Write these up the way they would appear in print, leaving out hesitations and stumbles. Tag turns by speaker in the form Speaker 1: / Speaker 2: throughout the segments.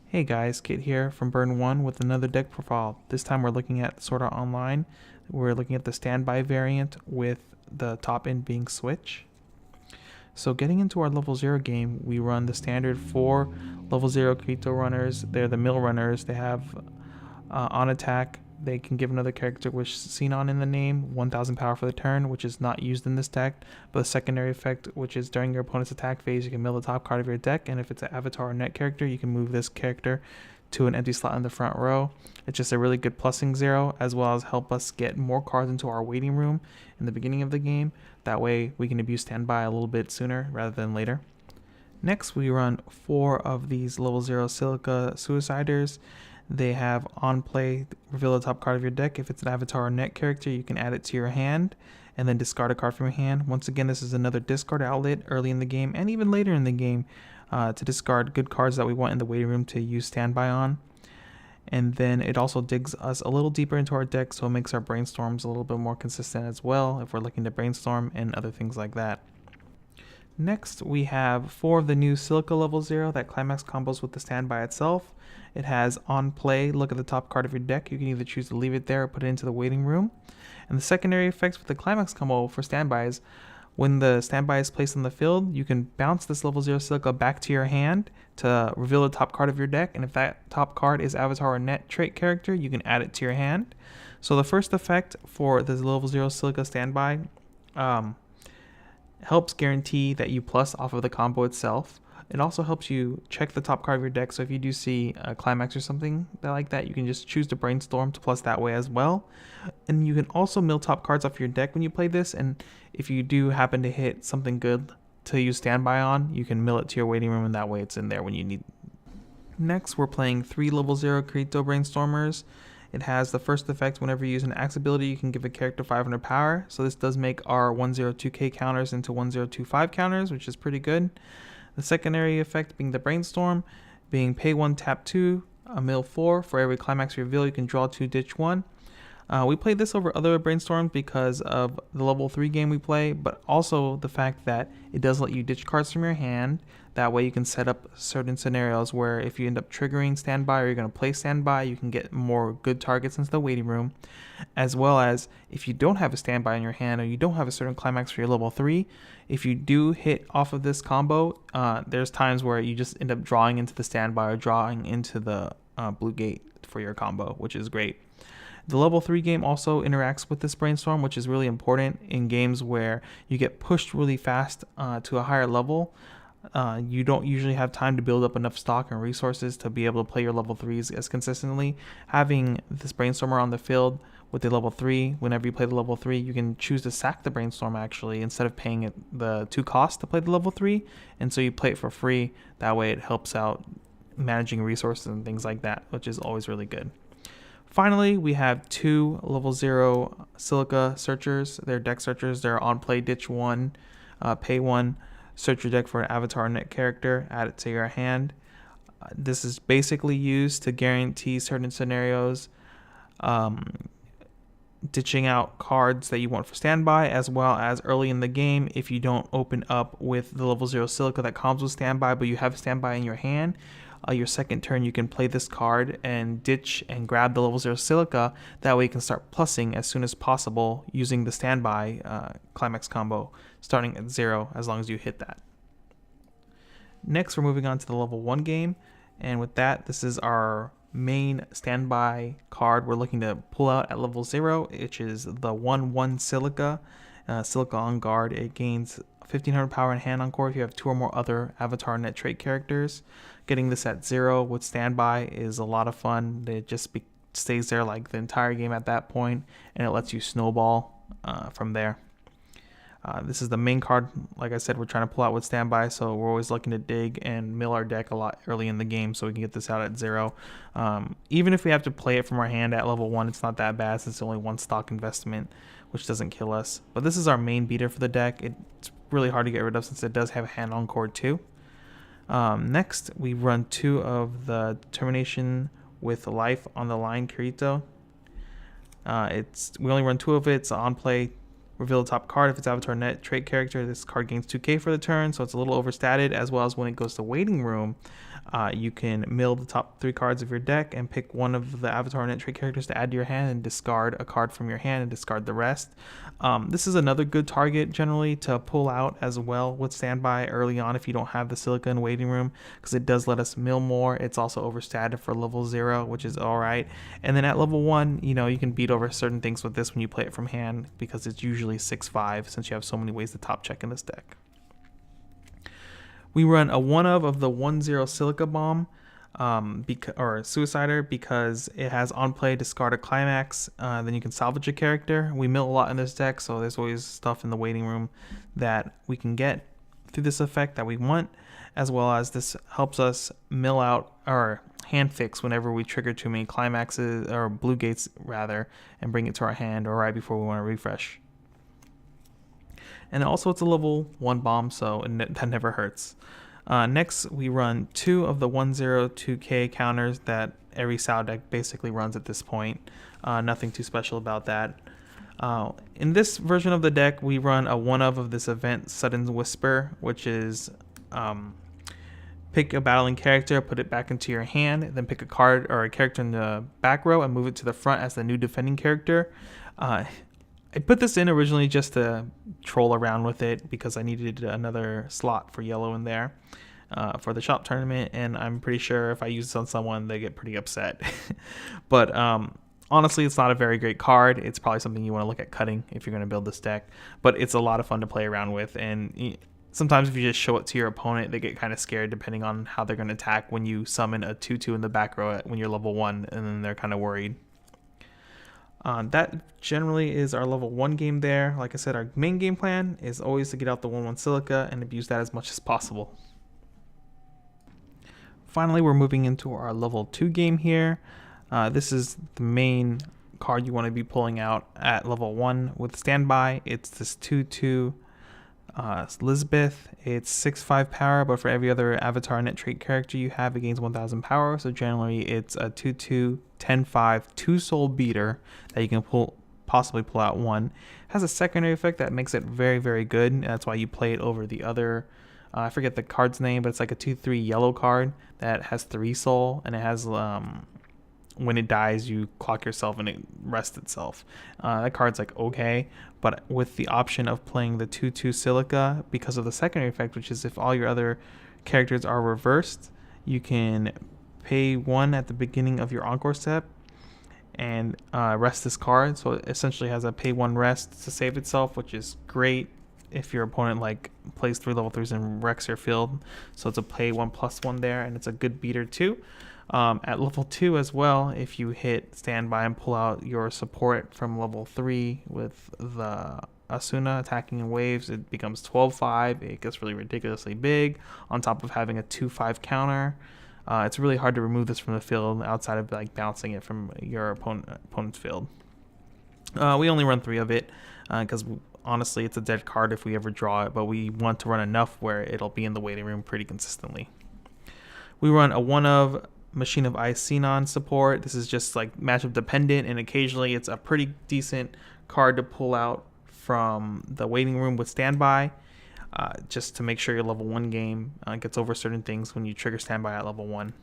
Speaker 1: Hey guys, Kit here from Burn 1 with another deck profile. This time we're looking at Sword Art Online. We're looking at the standby variant with the top end being Switch. So getting into our level 0 game, we run the standard 4 level 0 Kirito runners. They're the mill runners. They have on attack, they can give another character with Xenon in the name 1000 power for the turn, which is not used in this deck. But the secondary effect, which is during your opponent's attack phase, you can mill the top card of your deck, and if it's an avatar or net character, you can move this character to an empty slot in the front row. It's just a really good plussing 0, as well as help us get more cards into our waiting room in the beginning of the game. That way we can abuse standby a little bit sooner rather than later. Next, we run 4 of these level 0 Silica Suiciders. They have on play, reveal the top card of your deck. If it's an avatar or net character, you can add it to your hand and then discard a card from your hand. Once again, this is another discard outlet early in the game and even later in the game to discard good cards that we want in the waiting room to use standby on. And then it also digs us a little deeper into our deck, so it makes our brainstorms a little bit more consistent as well if we're looking to brainstorm and other things like that. Next, we have 4 of the new Silica Level 0 that climax combos with the standby itself. It has on play, look at the top card of your deck. You can either choose to leave it there or put it into the waiting room. And the secondary effects with the climax combo for standby is when the standby is placed on the field, you can bounce this level 0 Silica back to your hand to reveal the top card of your deck. And if that top card is avatar or net trait character, you can add it to your hand. So the first effect for this level 0 Silica standby helps guarantee that you plus off of the combo itself. It also helps you check the top card of your deck, so if you do see a climax or something like that, you can just choose to brainstorm to plus that way as well. And you can also mill top cards off your deck when you play this, and if you do happen to hit something good to use standby on, you can mill it to your waiting room, and that way it's in there when you need. Next, we're playing 3 level 0 Kirito Brainstormers. It has the first effect: whenever you use an axe ability, you can give a character 500 power. So this does make our 102k counters into 1025 counters, which is pretty good. The secondary effect being the Brainstorm, being pay 1, tap 2, a mill 4. For every climax reveal, you can draw 2, ditch 1. We played this over other brainstorms because of the level 3 game we play, but also the fact that it does let you ditch cards from your hand. That way you can set up certain scenarios where if you end up triggering standby or you're going to play standby, you can get more good targets into the waiting room. As well as if you don't have a standby in your hand or you don't have a certain climax for your level 3, if you do hit off of this combo, there's times where you just end up drawing into the standby or drawing into the blue gate for your combo, which is great. The level 3 game also interacts with this brainstorm, which is really important in games where you get pushed really fast to a higher level. You don't usually have time to build up enough stock and resources to be able to play your level 3s as consistently. Having this brainstormer on the field with the level 3, whenever you play the level 3, you can choose to sack the brainstorm actually instead of paying it the 2 costs to play the level 3. And so you play it for free. That way it helps out managing resources and things like that, which is always really good. Finally, we have 2 level 0 Silica Searchers. They're deck searchers. They're on play, ditch 1, pay 1, search your deck for an avatar or net character, add it to your hand. This is basically used to guarantee certain scenarios, ditching out cards that you want for standby, as well as early in the game, if you don't open up with the level 0 Silica that comes with standby, but you have standby in your hand, your second turn you can play this card and ditch and grab the level 0 Silica. That way you can start plussing as soon as possible using the standby climax combo starting at 0 as long as you hit that. Next, we're moving on to the level 1 game, and with that, this is our main standby card we're looking to pull out at level 0, which is the 1/1 Silica. Silica on guard. It gains 1500 power in hand encore if you have 2 or more other avatar net trait characters. Getting this at 0 with standby is a lot of fun. It just stays there like the entire game at that point, and it lets you snowball from there. This is the main card. Like I said, we're trying to pull out with standby, so we're always looking to dig and mill our deck a lot early in the game so we can get this out at 0. Even if we have to play it from our hand at level 1, it's not that bad since it's only 1 stock investment, which doesn't kill us. But this is our main beater for the deck. It's really hard to get rid of since it does have a hand encore too. Next, we run 2 of the Determination with Life on the Line Kirito. We only run 2 of it. It's on play, reveal the top card. If it's avatar net trait character, this card gains 2k for the turn, so it's a little overstated, as well as when it goes to waiting room, You can mill the top 3 cards of your deck and pick one of the avatar net trait characters to add to your hand and discard a card from your hand and discard the rest. This is another good target generally to pull out as well with standby early on if you don't have the Silica in waiting room, because it does let us mill more. It's also overstated for level 0, which is alright. And then at level 1, you know, you can beat over certain things with this when you play it from hand, because it's usually 6/5 since you have so many ways to top check in this deck. We run a one of the 1/0 Silica Bomb or Suicider because it has on play discard a climax, then you can salvage a character. We mill a lot in this deck, so there's always stuff in the waiting room that we can get through this effect that we want, as well as this helps us mill out our hand fix whenever we trigger too many climaxes, or blue gates rather, and bring it to our hand or right before we want to refresh. And also it's a level 1 bomb, so that never hurts. Next, we run 2 of the 1/0 2k counters that every Sao deck basically runs at this point. Nothing too special about that. In this version of the deck, we run a one of this event, Sutton's Whisper, which is pick a battling character, put it back into your hand, then pick a card or a character in the back row and move it to the front as the new defending character. I put this in originally just to troll around with it because I needed another slot for yellow in there for the shop tournament, and I'm pretty sure if I use this on someone, they get pretty upset. But honestly, it's not a very great card. It's probably something you want to look at cutting if you're going to build this deck, but it's a lot of fun to play around with, and sometimes if you just show it to your opponent, they get kind of scared depending on how they're going to attack when you summon a 2/2 in the back row when you're level 1, and then they're kind of worried. That generally is our level 1 game there. Like I said, our main game plan is always to get out the 1/1 Silica and abuse that as much as possible. Finally, we're moving into our level 2 game here. This is the main card you want to be pulling out at level 1 with standby. It's this 2/2 Lisbeth. It's 6/5 power, but for every other avatar net trait character you have, it gains 1000 power. So generally it's a 2/2 10/5 2-soul beater that you can possibly pull out 1. Has a secondary effect that makes it very, very good, and that's why you play it over the other I forget the card's name, but it's like a 2/3 yellow card that has 3 soul, and it has when it dies, you clock yourself and it rests itself. That card's like okay, but with the option of playing the 2/2 Silica, because of the secondary effect, which is if all your other characters are reversed, you can pay 1 at the beginning of your encore step and rest this card. So it essentially has a pay 1 rest to save itself, which is great if your opponent like plays 3 level 3s and wrecks your field. So it's a pay 1/1 there, and it's a good beater too. At level 2 as well, if you hit standby and pull out your support from level 3 with the Asuna attacking in waves, it becomes 12/5. It gets really ridiculously big on top of having a 2/5 counter. It's really hard to remove this from the field outside of like bouncing it from your opponent's field. We only run 3 of it because honestly it's a dead card if we ever draw it, but we want to run enough where it'll be in the waiting room pretty consistently. We run a one of Machine of Ice Xenon support. This is just like matchup dependent, and occasionally it's a pretty decent card to pull out from the waiting room with standby, just to make sure your level 1 game gets over certain things when you trigger standby at level 1.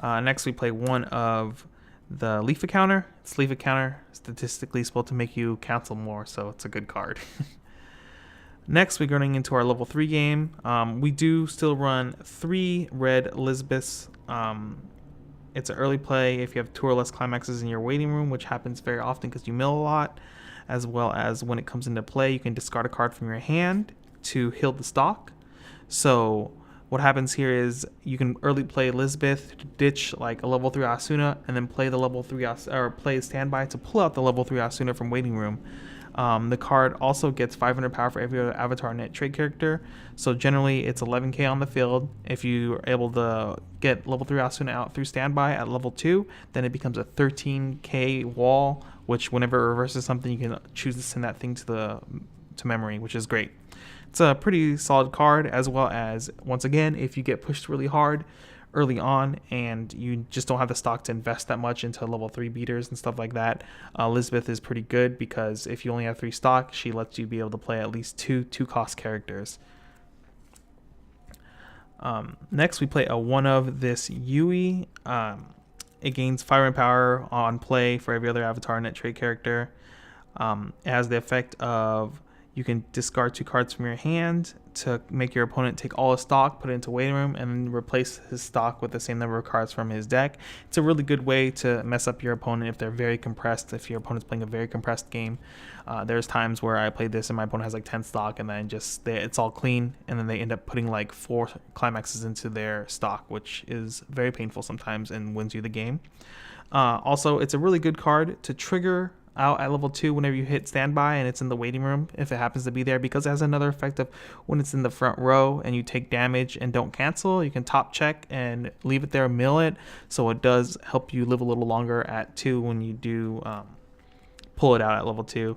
Speaker 1: Next we play one of the Leafa counter. It's Leafa counter statistically supposed to make you cancel more, so it's a good card. Next, we're going into our level 3 game. We do still run 3 red Lisbeths. It's an early play if you have 2 or less climaxes in your waiting room, which happens very often because you mill a lot, as well as when it comes into play, you can discard a card from your hand to heal the stock. So what happens here is you can early play Lisbeth to ditch like a level 3 Asuna, and then play the level 3 or play standby to pull out the level 3 Asuna from waiting room. The card also gets 500 power for every other avatar net trait character, so generally it's 11k on the field. If you're able to get level 3 Asuna out through standby at level 2, then it becomes a 13k wall, which whenever it reverses something, you can choose to send that thing to memory, which is great. It's a pretty solid card, as well as, once again, if you get pushed really hard early on and you just don't have the stock to invest that much into level 3 beaters and stuff like that, Elizabeth is pretty good, because if you only have 3 stock, she lets you be able to play at least 2 cost characters. Next, we play a one of this Yui. It gains fire and power on play for every other avatar net trait character. It has the effect of you can discard 2 cards from your hand to make your opponent take all his stock, put it into waiting room, and then replace his stock with the same number of cards from his deck. It's a really good way to mess up your opponent if they're very compressed, if your opponent's playing a very compressed game. There's times where I played this and my opponent has like 10 stock, and then it's all clean, and then they end up putting like 4 climaxes into their stock, which is very painful sometimes and wins you the game. Also, it's a really good card to trigger out at level 2 whenever you hit standby and it's in the waiting room if it happens to be there, because it has another effect of when it's in the front row and you take damage and don't cancel, you can top check and leave it there, mill it, so it does help you live a little longer at 2 when you do pull it out at level 2.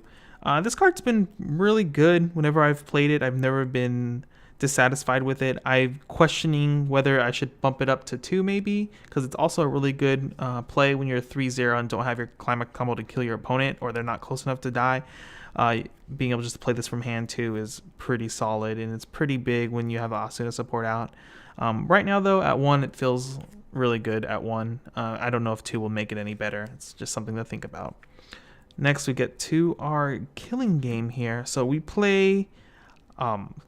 Speaker 1: This card's been really good whenever I've played it. I've never been dissatisfied with it. I'm questioning whether I should bump it up to 2 maybe, because it's also a really good play when you're 3-0 and don't have your climax combo to kill your opponent, or they're not close enough to die. Being able just to play this from hand too is pretty solid, and it's pretty big when you have Asuna support out. Right now though, at 1 it feels really good at 1. I don't know if 2 will make it any better. It's just something to think about. Next we get to our killing game here. So we play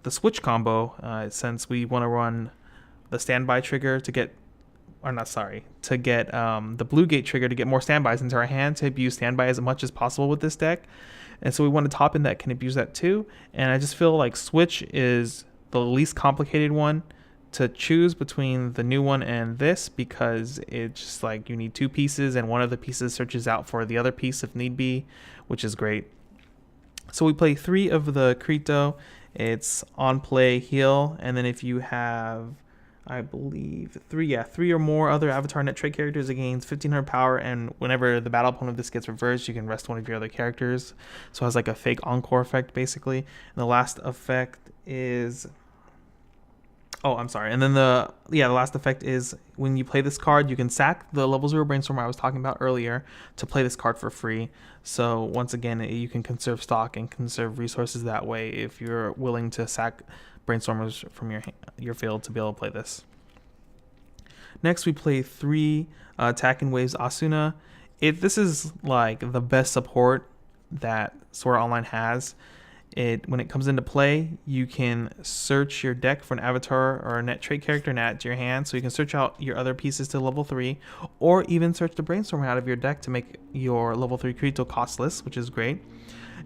Speaker 1: the switch combo, since we want to run the standby trigger to get, the blue gate trigger to get more standbys into our hand to abuse standby as much as possible with this deck. And so we want to top in that can abuse that too. And I just feel like switch is the least complicated one to choose between the new one and this, because it's just like you need 2 pieces and one of the pieces searches out for the other piece if need be, which is great. So we play 3 of the Krito. It's on play, heal, and then if you have, I believe, 3 or more other avatar net trait characters, it gains 1500 power, and whenever the battle opponent of this gets reversed, you can rest one of your other characters. So it has like a fake encore effect basically. And the last effect is, and then the last effect is when you play this card, you can sack the level 0 brainstormer I was talking about earlier to play this card for free. So once again, you can conserve stock and conserve resources that way if you're willing to sack brainstormers from your field to be able to play this. Next, we play 3 Attacking Waves Asuna. This is like the best support that Sword Art Online has. When it comes into play, you can search your deck for an avatar or a net trait character and add it to your hand. So you can search out your other pieces to level 3, or even search the brainstorm out of your deck to make your level 3 Krito costless, which is great.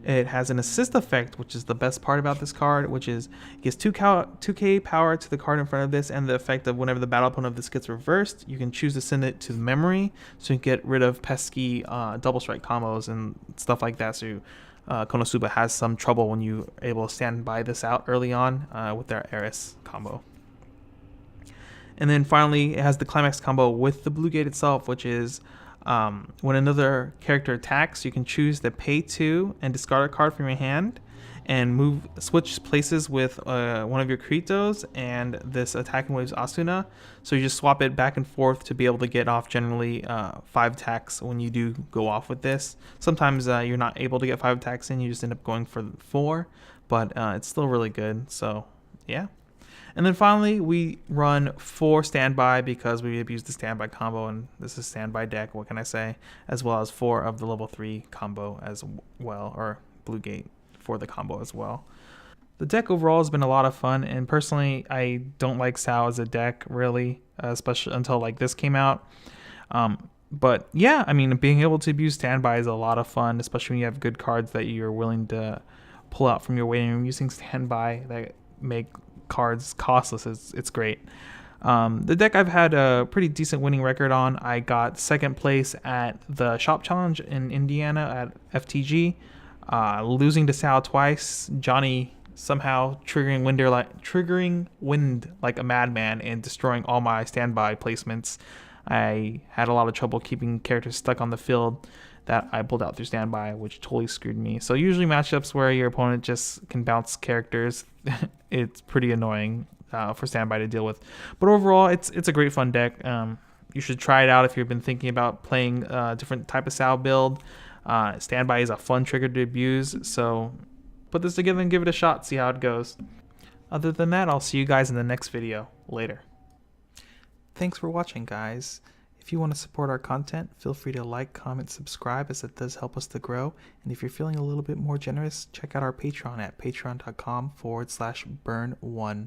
Speaker 1: It has an assist effect, which is the best part about this card, which is it gives 2k power to the card in front of this, and the effect of whenever the battle opponent of this gets reversed, you can choose to send it to the memory, so you can get rid of pesky double strike combos and stuff like that. So Konosuba has some trouble when you're able to stand by this out early on with their Eris combo. And then finally, it has the climax combo with the blue gate itself, which is when another character attacks, you can choose to pay 2 and discard a card from your hand and switch places with one of your Kritos and this Attacking Waves Asuna. So you just swap it back and forth to be able to get off generally 5 attacks when you do go off with this. Sometimes you're not able to get 5 attacks in, you just end up going for 4, but it's still really good. So yeah. And then finally, we run 4 standby because we abuse the standby combo, and this is standby deck, what can I say? As well as 4 of the level 3 combo as well, or blue gate for the combo as well. The deck overall has been a lot of fun, and personally, I don't like Sao as a deck, really, especially until like this came out. But yeah, I mean, being able to abuse standby is a lot of fun, especially when you have good cards that you're willing to pull out from your waiting room using standby that make cards costless. It's great. The deck I've had a pretty decent winning record on. I got 2nd place at the shop challenge in Indiana at FTG, losing to Sal twice. Johnny somehow triggering wind like a madman and destroying all my standby placements. I had a lot of trouble keeping characters stuck on the field that I pulled out through standby, which totally screwed me. So usually matchups where your opponent just can bounce characters, it's pretty annoying for standby to deal with. But overall, it's a great fun deck. You should try it out if you've been thinking about playing a different type of Sao build. Standby is a fun trigger to abuse, so put this together and give it a shot, see how it goes. Other than that, I'll see you guys in the next video. Later. Thanks for watching, guys. If you want to support our content, feel free to like, comment, subscribe, as it does help us to grow. And if you're feeling a little bit more generous, check out our Patreon at patreon.com/burn1.